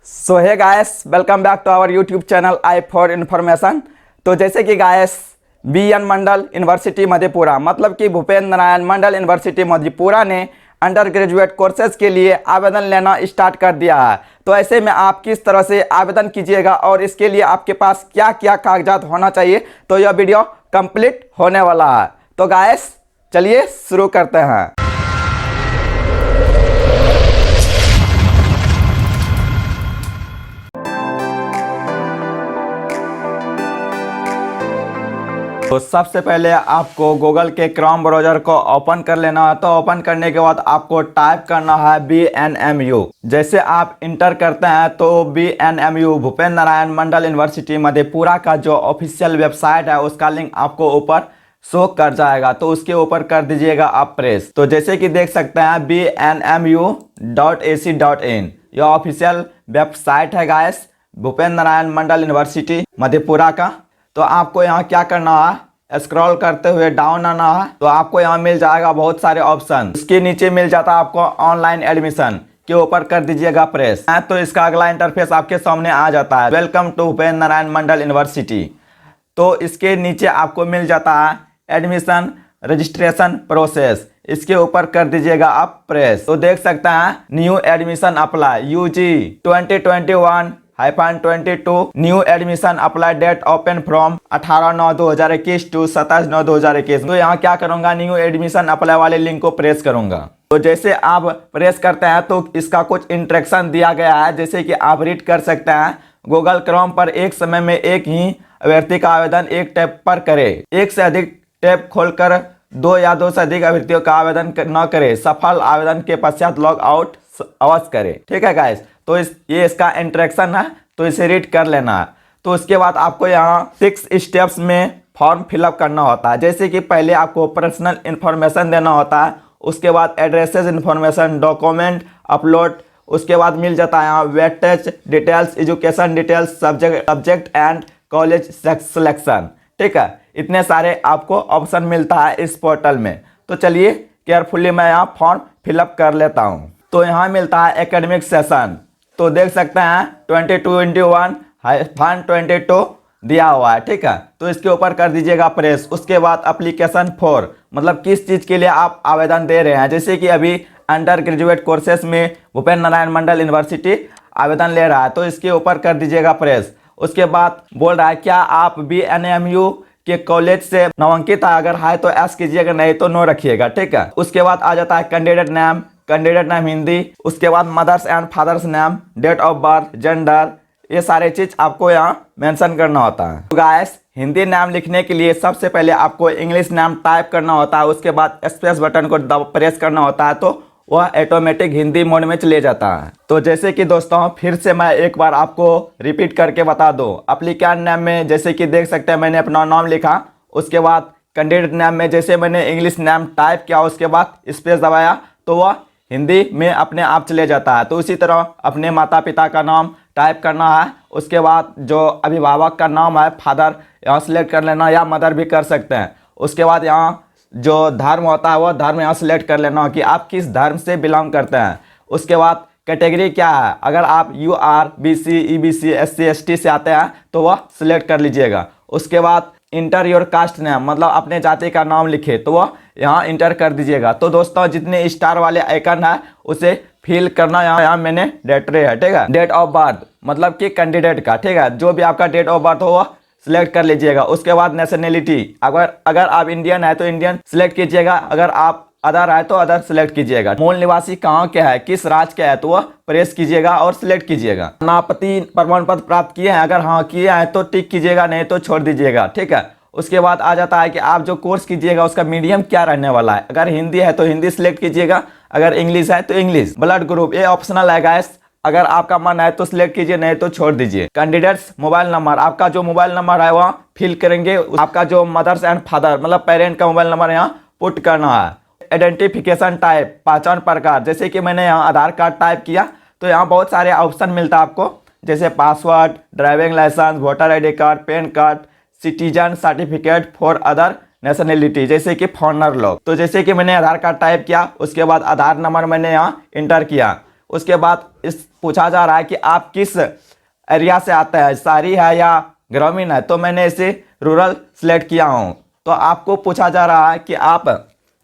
So hey guys, welcome back to our YouTube channel I for information. तो जैसे कि guys BN Mandal university Madhepura मतलब कि भूपेंद्र नारायण मंडल यूनिवर्सिटी मधेपुरा ने अंडर ग्रेजुएट कोर्सेज के लिए आवेदन लेना स्टार्ट कर दिया है। तो ऐसे में आप किस तरह से आवेदन कीजिएगा और इसके लिए आपके पास क्या क्या कागजात होना चाहिए, तो यह वीडियो कंप्लीट होने वाला है। तो गायस चलिए शुरू करते हैं। तो सबसे पहले आपको गूगल के क्रोम ब्राउज़र को ओपन कर लेना है। तो ओपन करने के बाद आपको टाइप करना है BNMU। जैसे आप इंटर करते हैं तो BNMU भूपेंद्र नारायण मंडल यूनिवर्सिटी मधेपुरा का जो ऑफिशियल वेबसाइट है उसका लिंक आपको ऊपर शो कर जाएगा। तो उसके ऊपर कर दीजिएगा आप प्रेस। तो जैसे कि देख सकते हैं bnmu.ac.in यह ऑफिशियल वेबसाइट है गाइस भूपेंद्र नारायण मंडल यूनिवर्सिटी मधेपुरा का। तो आपको यहाँ क्या करना है, स्क्रॉल करते हुए डाउन आना है। तो आपको यहाँ मिल जाएगा बहुत सारे ऑप्शन। इसके नीचे मिल जाता है आपको ऑनलाइन एडमिशन, के ऊपर कर दीजिएगा प्रेस। तो इसका अगला इंटरफेस आपके सामने आ जाता है, welcome to Bhupendra Narayan Mandal university. तो इसके नीचे आपको मिल जाता है एडमिशन रजिस्ट्रेशन प्रोसेस, इसके ऊपर कर दीजिएगा आप प्रेस। तो देख सकते हैं new admission apply UG 2021-22 new admission apply date open from 18/9/2021 to 27/9/2021। तो यहाँ क्या करूँगा, न्यू एडमिशन अप्लाई वाले लिंक को प्रेस करूँगा। तो जैसे आप प्रेस करते हैं तो इसका कुछ इंस्ट्रक्शन दिया गया है, जैसे कि आप रीड कर सकते हैं। गूगल क्रोम पर एक समय में एक ही अभ्यर्थी का आवेदन एक टैब पर करे। एक से अधिक टैब खोलकर दो या दो से अधिक अभ्यर्थियों का आवेदन न करे। सफल आवेदन के पश्चात लॉग आउट अवश्य करे। ठीक है गाइस, तो ये इसका इंस्ट्रक्शन है, तो इसे रीड कर लेना है। तो उसके बाद आपको यहाँ 6 स्टेप्स में फॉर्म फिलअप करना होता है। जैसे कि पहले आपको पर्सनल इन्फॉर्मेशन देना होता है, उसके बाद एड्रेसेस इन्फॉर्मेशन, डॉक्यूमेंट अपलोड, उसके बाद मिल जाता है यहाँ weightage details, education details, subject and college selection. ठीक है, इतने सारे आपको ऑप्शन मिलता है इस पोर्टल में। तो चलिए केयरफुली मैं यहाँ फॉर्म फिलअप कर लेता हूँ। तो यहाँ मिलता है एकेडमिक सेशन। तो देख सकते हैं 2021-22 दिया हुआ है। ठीक है, तो इसके ऊपर कर दीजिएगा प्रेस। उसके बाद एप्लीकेशन फॉर मतलब किस चीज़ के लिए आप आवेदन दे रहे हैं। जैसे कि अभी अंडर ग्रेजुएट कोर्सेस में भूपेंद्र नारायण मंडल यूनिवर्सिटी आवेदन ले रहा है, तो इसके ऊपर कर दीजिएगा प्रेस। उसके बाद बोल रहा है क्या आप BNMU के कॉलेज से नामांकित है, अगर है तो एस कीजिएगा, नहीं तो नो रखिएगा। ठीक है, उसके बाद आ जाता है कैंडिडेट नेम हिंदी। उसके बाद mother's and father's name, date of birth, gender, ये सारे चीज आपको यहाँ मेंशन करना होता है। तो गाइस हिंदी नाम लिखने के लिए सबसे पहले आपको इंग्लिश नाम टाइप करना होता है, उसके बाद स्पेस बटन को प्रेस करना होता है, तो वह ऑटोमेटिक हिंदी मोड में चले जाता है। तो जैसे कि दोस्तों फिर से मैं एक बार आपको रिपीट करके बता दूं, एप्लीकेंट नेम में जैसे कि देख सकते हैं मैंने अपना नाम लिखा, उसके बाद कैंडिडेट नेम में जैसे मैंने इंग्लिश नाम टाइप किया, उसके बाद स्पेस दबाया तो वह हिंदी में अपने आप चले जाता है। तो उसी तरह अपने माता पिता का नाम टाइप करना है, उसके बाद जो अभिभावक का नाम है फादर यहाँ सिलेक्ट कर लेना, या मदर भी कर सकते हैं। उसके बाद यहाँ जो धर्म होता है वह धर्म यहाँ सिलेक्ट कर लेना कि आप किस धर्म से बिलोंग करते हैं। उसके बाद कैटेगरी क्या है, अगर आप UR BC EBC SC ST से आते हैं तो वह सिलेक्ट कर लीजिएगा। उसके बाद इंटर योर कास्ट नेम मतलब अपने जाति का नाम लिखे, तो वह यहाँ इंटर कर दीजिएगा। तो दोस्तों जितने स्टार वाले आइकन है उसे फिल करना यहाँ मैंने डेट है। ठीक है, डेट ऑफ बर्थ मतलब कि कैंडिडेट का, ठीक है, जो भी आपका डेट ऑफ बर्थ हो वह सिलेक्ट कर लीजिएगा। उसके बाद नेशनलिटी, अगर आप इंडियन है तो इंडियन सिलेक्ट कीजिएगा, अगर आप अदर है तो अदर सिलेक्ट कीजिएगा। मूल निवासी कहाँ के है, किस राज्य के है, तो वह प्रेस कीजिएगा और सिलेक्ट कीजिएगा। अनापत्ति प्रमाण पत्र प्राप्त किए हैं, अगर हाँ किए हैं तो टिक कीजिएगा, नहीं तो छोड़ दीजिएगा। ठीक है, उसके बाद आ जाता है कि आप जो कोर्स कीजिएगा उसका मीडियम क्या रहने वाला है। अगर हिंदी है तो हिंदी सिलेक्ट कीजिएगा, अगर इंग्लिश है तो इंग्लिश। ब्लड ग्रुप ये ऑप्शनल है गाइस, अगर आपका मन है तो सिलेक्ट कीजिए, नहीं तो छोड़ दीजिए। कैंडिडेट्स मोबाइल नंबर, आपका जो मोबाइल नंबर है वह फिल करेंगे। आपका जो मदर्स एंड फादर मतलब पेरेंट का मोबाइल नंबर यहाँ पुट करना है। आइडेंटिफिकेशन टाइप पहचान प्रकार, जैसे कि मैंने यहाँ आधार कार्ड टाइप किया, तो यहाँ बहुत सारे ऑप्शन मिलता है आपको, जैसे password, driving licence, voter ID card, PAN card, citizen certificate for other nationality जैसे कि फॉरनर लोग। तो जैसे कि मैंने आधार कार्ड टाइप किया, उसके बाद आधार नंबर मैंने यहाँ इंटर किया, उसके बाद इस पूछा जा रहा है कि आप किस एरिया से आते हैं, शहरी है या ग्रामीण है। तो मैंने इसे रूरल सेलेक्ट किया हूँ। तो आपको पूछा जा रहा है कि आप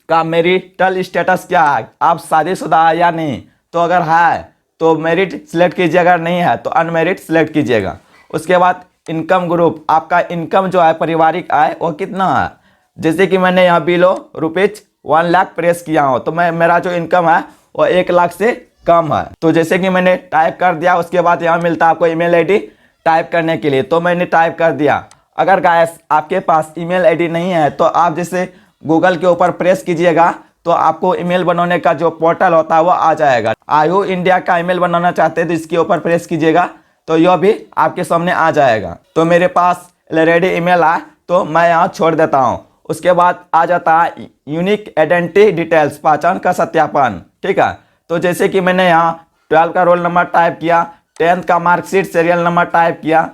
का मैरिटल स्टेटस क्या है, आप शादीशुदा है या नहीं। तो अगर है तो मैरिड सिलेक्ट कीजिए, अगर नहीं है तो अनमैरिड सिलेक्ट कीजिएगा। उसके बाद इनकम ग्रुप, आपका इनकम जो है पारिवारिक आय वो कितना है। जैसे कि मैंने यहाँ बिलो रुपीज 1 लाख प्रेस किया हूँ, तो मेरा जो इनकम है वो 1 लाख से कम है। तो जैसे कि मैंने टाइप कर दिया, उसके बाद यहाँ मिलता है आपको ईमेल आईडी टाइप करने के लिए। तो मैंने टाइप कर दिया। अगर गाइस आपके पास ईमेल आईडी नहीं है तो आप जैसे गूगल के ऊपर प्रेस कीजिएगा तो आपको ईमेल बनाने का जो पोर्टल होता है वो आ जाएगा। आयु इंडिया का ईमेल बनाना चाहते हैं तो इसके ऊपर प्रेस कीजिएगा तो यह भी आपके सामने आ जाएगा। तो मेरे पास ऑलरेडी ईमेल है तो मैं यहाँ छोड़ देता हूँ। उसके बाद आ जाता है यूनिक आइडेंटिटी डिटेल्स, पहचान का सत्यापन। ठीक है, तो जैसे कि मैंने यहाँ 12 का रोल नंबर टाइप किया, 10th का मार्कशीट सीरियल नंबर टाइप किया,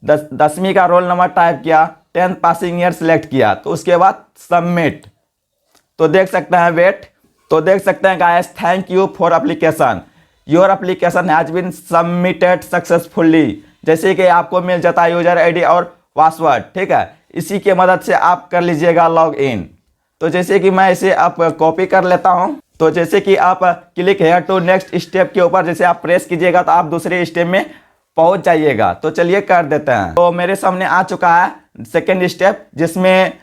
10वीं का रोल नंबर टाइप किया, 10th पासिंग ईयर सिलेक्ट किया। तो उसके बाद सबमिट। तो देख सकते हैं वेट। तो देख सकते हैं guys, thank you for application, your application has been submitted successfully. जैसे कि आपको मिल जाता है यूजर आईडी और पासवर्ड। ठीक है, इसी के मदद से आप कर लीजिएगा लॉग इन। तो जैसे कि मैं इसे आप कॉपी कर लेता हूं। तो जैसे कि आप click here to next step के ऊपर जैसे आप प्रेस कीजिएगा तो आप दूसरे स्टेप में पहुंच जाइएगा। तो चलिए कर देते हैं। तो मेरे सामने आ चुका है सेकेंड स्टेप, जिसमें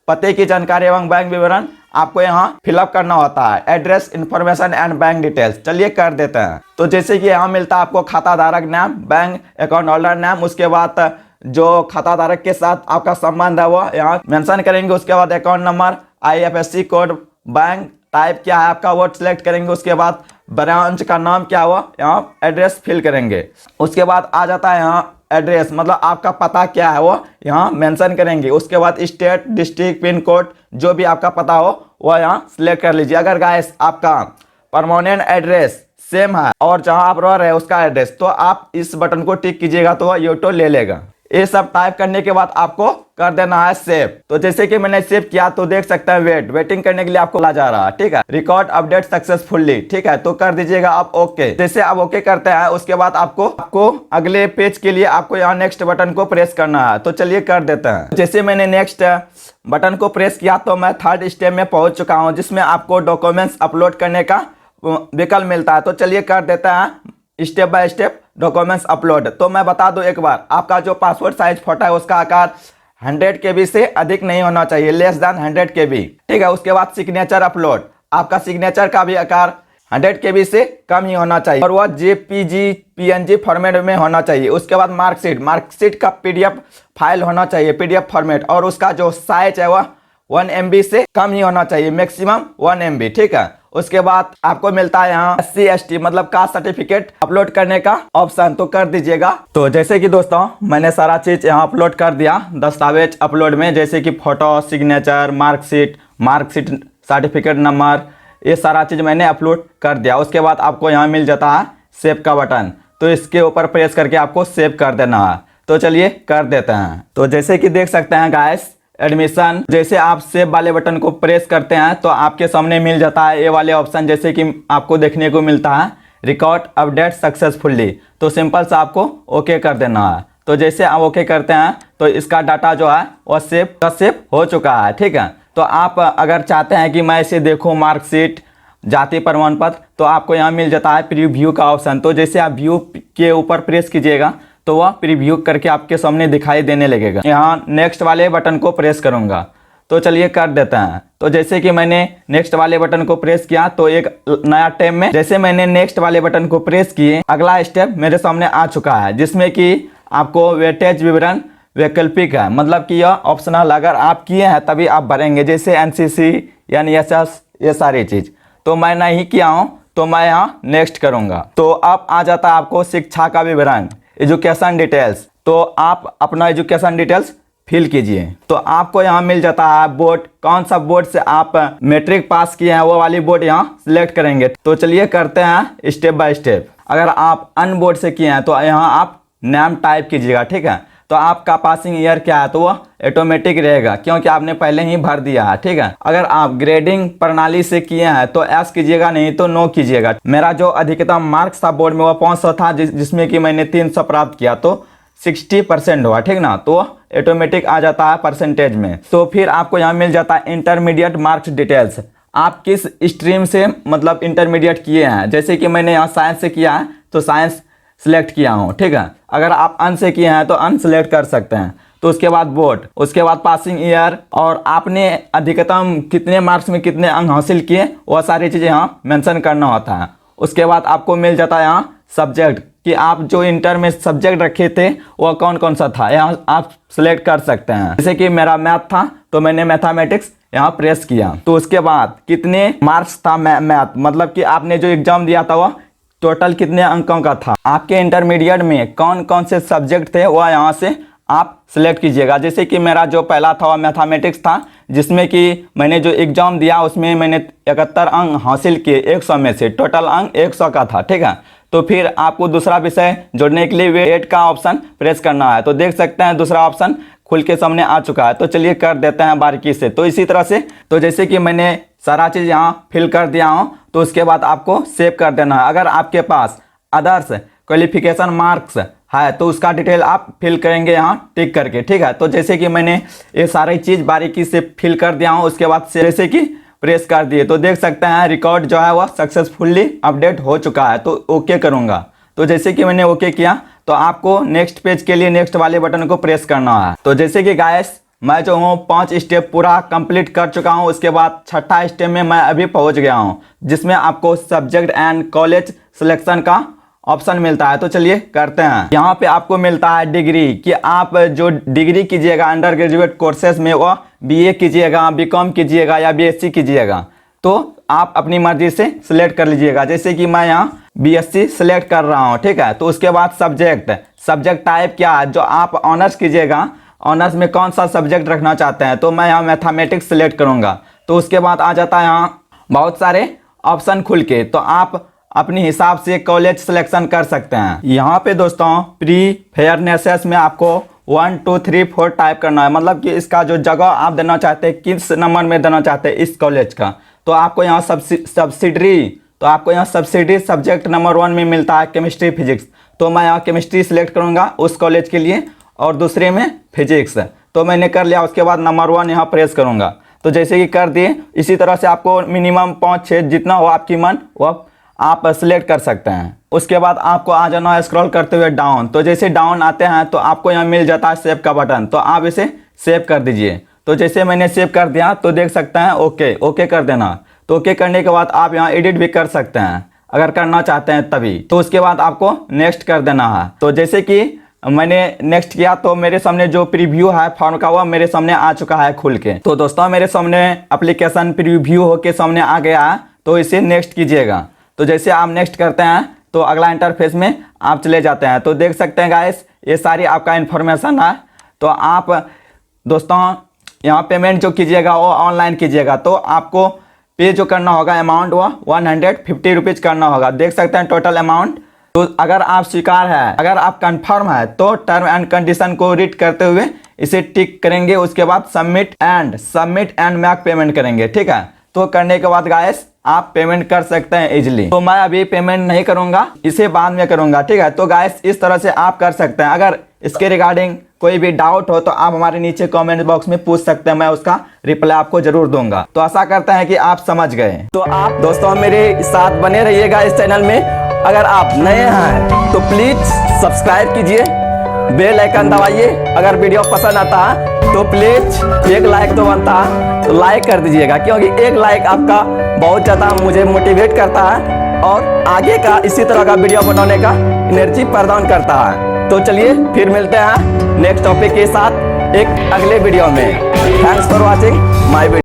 पते की जानकारी एवं बैंक विवरण आपको यहाँ फिलअप करना होता है, address information and bank details. चलिए कर देते हैं। तो जैसे कि यहाँ मिलता है आपको खाता धारक नाम, बैंक अकाउंट होल्डर नाम, उसके बाद जो खाता धारक के साथ आपका संबंध है वो यहाँ मेंशन करेंगे। उसके बाद account number, IFSC code, bank type क्या है आपका वो सिलेक्ट करेंगे। उसके बाद ब्रांच का नाम क्या हुआ, यहाँ एड्रेस फिल करेंगे। उसके बाद आ जाता है यहाँ एड्रेस, मतलब आपका पता क्या है वो यहाँ मेंशन करेंगे। उसके बाद स्टेट, डिस्ट्रिक्ट, पिन कोड जो भी आपका पता हो वो यहाँ सिलेक्ट कर लीजिए। अगर गाइस आपका परमानेंट एड्रेस सेम है और जहाँ आप रह रहे हैं उसका एड्रेस, तो आप इस बटन को टिक कीजिएगा तो वह ऑटो ले लेगा। ये सब टाइप करने के बाद आपको कर देना है सेव। तो जैसे कि मैंने सेव किया तो देख सकते हैं वेटिंग करने के लिए आपको ला जा रहा है। ठीक है, रिकॉर्ड अपडेट सक्सेसफुल्ली। ठीक है, तो कर दीजिएगा आप ओके। जैसे आप ओके करते हैं उसके बाद आपको अगले पेज के लिए आपको यहाँ नेक्स्ट बटन को प्रेस करना है। तो चलिए कर देते हैं। जैसे मैंने नेक्स्ट बटन को प्रेस किया तो मैं थर्ड स्टेप में पहुंच चुका हूँ, जिसमें आपको डॉक्यूमेंट्स अपलोड करने का विकल्प मिलता है। तो चलिए कर देते हैं step by step documents upload. तो मैं बता दूं एक बार, आपका जो पासपोर्ट साइज फोटो है उसका आकार 100 KB से अधिक नहीं होना चाहिए, लेस देन 100 KB। ठीक है, उसके बाद सिग्नेचर अपलोड, आपका सिग्नेचर का भी आकार 100 KB से कम ही होना चाहिए और वह JPG PNG फॉर्मेट में होना चाहिए। उसके बाद मार्कशीट का PDF फाइल होना चाहिए, PDF फॉर्मेट, और उसका जो साइज है वह 1 MB से कम ही होना चाहिए, मैक्सिमम 1 MB। ठीक है, उसके बाद आपको मिलता है यहाँ SC ST मतलब कास्ट सर्टिफिकेट अपलोड करने का ऑप्शन, तो कर दीजिएगा। तो जैसे कि दोस्तों मैंने सारा चीज यहाँ अपलोड कर दिया दस्तावेज अपलोड में, जैसे कि photo, signature, marksheet certificate number, ये सारा चीज मैंने अपलोड कर दिया। उसके बाद आपको यहाँ मिल जाता है सेव का बटन, तो इसके ऊपर प्रेस करके आपको सेव कर देना है। तो चलिए कर देते हैं। तो जैसे कि देख सकते हैं गाइस, एडमिशन, जैसे आप सेव वाले बटन को प्रेस करते हैं तो आपके सामने मिल जाता है ये वाले ऑप्शन, जैसे कि आपको देखने को मिलता है रिकॉर्ड अपडेट सक्सेसफुल्ली। तो सिंपल से आपको ओके कर देना है। तो जैसे आप ओके करते हैं तो इसका डाटा जो है वो सेव हो चुका है। ठीक है, तो आप अगर चाहते हैं कि मैं इसे देखूँ मार्कशीट, जाति प्रमाण पत्र, तो आपको यहाँ मिल जाता है प्रीव्यू का ऑप्शन। तो जैसे आप व्यू के ऊपर प्रेस कीजिएगा तो वह प्रीव्यू करके आपके सामने दिखाई देने लगेगा। यहाँ नेक्स्ट वाले बटन को प्रेस करूंगा। तो चलिए कर देते हैं। तो जैसे कि मैंने नेक्स्ट वाले बटन को प्रेस किया तो एक नया टैब में जैसे मैंने नेक्स्ट वाले बटन को प्रेस किए, अगला स्टेप मेरे सामने आ चुका है, जिसमें कि आपको वेटेज विवरण वैकल्पिक है, मतलब कि यह ऑप्शनल, अगर आप किए हैं तभी आप भरेंगे, जैसे NCC NSS ये सारी चीज। तो मैं नहीं किया हूँ तो मैं यहाँ नेक्स्ट करूँगा। तो अब आ जाता है आपको शिक्षा का विवरण, एजुकेशन डिटेल्स। तो आप अपना एजुकेशन डिटेल्स फिल कीजिए। तो आपको यहाँ मिल जाता है बोर्ड, कौन सा बोर्ड से आप मैट्रिक पास किए हैं वो वाली बोर्ड यहाँ सिलेक्ट करेंगे। तो चलिए करते हैं स्टेप बाय स्टेप। अगर आप अन्य बोर्ड से किए हैं तो यहाँ आप नाम टाइप कीजिएगा। ठीक है, तो तो आपका पासिंग ईयर क्या है, तो वो ऑटोमेटिक रहेगा क्योंकि आपने पहले ही भर दिया है। ठीक है, अगर आप ग्रेडिंग प्रणाली से किए हैं तो एस कीजिएगा, नहीं तो नो कीजिएगा। मेरा जो अधिकतम मार्क्स था बोर्ड में वो 500 था, जिसमें कि मैंने 300 प्राप्त किया, तो 60% हुआ। ठीक ना, तो ऑटोमेटिक आ जाता है परसेंटेज में। तो फिर आपको यहाँ मिल जाता है इंटरमीडिएट मार्क्स डिटेल्स, आप किस स्ट्रीम से मतलब इंटरमीडिएट किए हैं। जैसे कि मैंने यहाँ साइंस से किया है तो साइंस सिलेक्ट किया हूँ। ठीक है, अगर आप अन से किए हैं तो अन सिलेक्ट कर सकते हैं। तो उसके बाद बोर्ड, उसके बाद पासिंग ईयर और आपने अधिकतम कितने मार्क्स में कितने अंक हासिल किए, वह सारी चीज़ें यहाँ मेंशन करना होता है। उसके बाद आपको मिल जाता है यहाँ सब्जेक्ट कि आप जो इंटर में सब्जेक्ट रखे थे वह कौन कौन सा था, यहाँ आप सिलेक्ट कर सकते हैं। जैसे कि मेरा मैथ था तो मैंने मैथमेटिक्स यहाँ प्रेस किया। तो उसके बाद कितने मार्क्स था मैथ, मतलब कि आपने जो एग्जाम दिया था वह टोटल कितने अंकों का था, आपके इंटरमीडिएट में कौन कौन से सब्जेक्ट थे वह यहाँ से आप सिलेक्ट कीजिएगा। जैसे कि मेरा जो पहला था वह मैथमेटिक्स था, जिसमें कि मैंने जो एग्जाम दिया उसमें मैंने 71 अंक हासिल किए 100 में से, टोटल अंक 100 का था। ठीक है, तो फिर आपको दूसरा विषय जोड़ने के लिए वेट का ऑप्शन प्रेस करना है। तो देख सकते हैं दूसरा ऑप्शन खुल के सामने आ चुका है। तो चलिए कर देते हैं बारीकी से। तो इसी तरह से, तो जैसे कि मैंने सारा चीज़ यहाँ फिल कर दिया हूँ, तो उसके बाद आपको सेव कर देना है। अगर आपके पास अदर्स क्वालिफिकेशन मार्क्स है तो उसका डिटेल आप फिल करेंगे यहाँ टिक करके। ठीक है, तो जैसे कि मैंने ये सारी चीज़ बारीकी से फिल कर दिया हूँ, उसके बाद जैसे कि प्रेस कर दिए तो देख सकते हैं रिकॉर्ड जो है वह सक्सेसफुली अपडेट हो चुका है। तो ओके करूँगा। तो जैसे कि मैंने ओके किया तो आपको नेक्स्ट पेज के लिए नेक्स्ट वाले बटन को प्रेस करना है। तो जैसे कि गाइस मैं जो हूँ 5 स्टेप पूरा कंप्लीट कर चुका हूँ। उसके बाद 6ठा स्टेप में मैं अभी पहुँच गया हूँ, जिसमें आपको सब्जेक्ट एंड कॉलेज सिलेक्शन का ऑप्शन मिलता है। तो चलिए करते हैं। यहाँ पे आपको मिलता है डिग्री, कि आप जो डिग्री कीजिएगा अंडर ग्रेजुएट कोर्सेज में वह बीए कीजिएगा, बीकॉम कीजिएगा या बीएससी कीजिएगा, तो आप अपनी मर्जी से सिलेक्ट कर लीजिएगा। जैसे कि मैं यहाँ बीएससी सिलेक्ट कर रहा हूँ। ठीक है, तो उसके बाद सब्जेक्ट टाइप क्या है, जो आप ऑनर्स कीजिएगा ऑनर्स में कौन सा सब्जेक्ट रखना चाहते हैं, तो मैं यहाँ मैथमेटिक्स सिलेक्ट करूँगा। तो उसके बाद आ जाता है यहाँ बहुत सारे ऑप्शन खुल के, तो आप अपने हिसाब से कॉलेज सिलेक्शन कर सकते हैं। यहाँ पे दोस्तों प्री फेयरनेसेस में आपको 1 2 3 4 टाइप करना है, मतलब कि इसका जो जगह आप देना चाहते हैं किस नंबर में देना चाहते हैं इस कॉलेज का। तो आपको यहाँ सब्सिडरी सब्जेक्ट नंबर 1 में मिलता है केमिस्ट्री फिजिक्स, तो मैं यहाँ केमिस्ट्री सिलेक्ट करूँगा उस कॉलेज के लिए, और दूसरे में फिजिक्स। तो मैंने कर लिया। उसके बाद नंबर 1 यहाँ प्रेस करूँगा। तो जैसे कि कर दिए, इसी तरह से आपको मिनिमम 5 6 जितना हो आपकी मन वो आप सिलेक्ट कर सकते हैं। उसके बाद आपको आ जाना है स्क्रॉल करते हुए डाउन। तो जैसे डाउन आते हैं तो आपको यहाँ मिल जाता है सेव का बटन, तो आप इसे सेव कर दीजिए। तो जैसे मैंने सेव कर दिया तो देख सकते हैं ओके कर देना। तो ओके करने के बाद आप यहाँ एडिट भी कर सकते हैं अगर करना चाहते हैं तभी। तो उसके बाद आपको नेक्स्ट कर देना है। तो जैसे कि मैंने नेक्स्ट किया तो मेरे सामने जो प्रीव्यू है फॉर्म का वह मेरे सामने आ चुका है खुल के। तो दोस्तों मेरे सामने एप्लीकेशन प्रीव्यू होके सामने आ गया है, तो इसे नेक्स्ट कीजिएगा। तो जैसे आप नेक्स्ट करते हैं तो अगला इंटरफेस में आप चले जाते हैं। तो देख सकते हैं गाइस ये सारी आपका इन्फॉर्मेशन है। तो आप दोस्तों यहाँ पेमेंट जो कीजिएगा वो ऑनलाइन कीजिएगा, तो आपको पे जो करना होगा अमाउंट वो 150 रुपीज़ करना होगा। देख सकते हैं टोटल अमाउंट। तो अगर आप स्वीकार है, अगर आप कंफर्म है तो टर्म एंड कंडीशन को रीड करते हुए इसे टिक करेंगे। उसके बाद सबमिट एंड मैक पेमेंट करेंगे। ठीक है, तो करने के बाद गाइस आप पेमेंट कर सकते हैं इजीली। तो मैं अभी पेमेंट नहीं करूंगा, इसे बाद में करूंगा। ठीक है, तो गाइस इस तरह से आप कर सकते हैं। अगर इसके रिगार्डिंग कोई भी डाउट हो तो आप हमारे नीचे कमेंट बॉक्स में पूछ सकते हैं, मैं उसका रिप्लाई आपको जरूर दूंगा। तो आशा करते हैं कि आप समझ गए। तो आप दोस्तों मेरे साथ बने रहिएगा इस चैनल में। अगर आप नए हैं तो प्लीज सब्सक्राइब कीजिए, बेल आइकन दबाइए। अगर वीडियो पसंद आता है तो प्लीज एक लाइक तो बनता है, तो लाइक कर दीजिएगा, क्योंकि एक लाइक आपका बहुत ज़्यादा मुझे मोटिवेट करता है और आगे का इसी तरह का वीडियो बनाने का एनर्जी प्रदान करता है। तो चलिए फिर मिलते हैं नेक्स्ट टॉपिक के साथ एक अगले वीडियो में। Thanks for watching my video.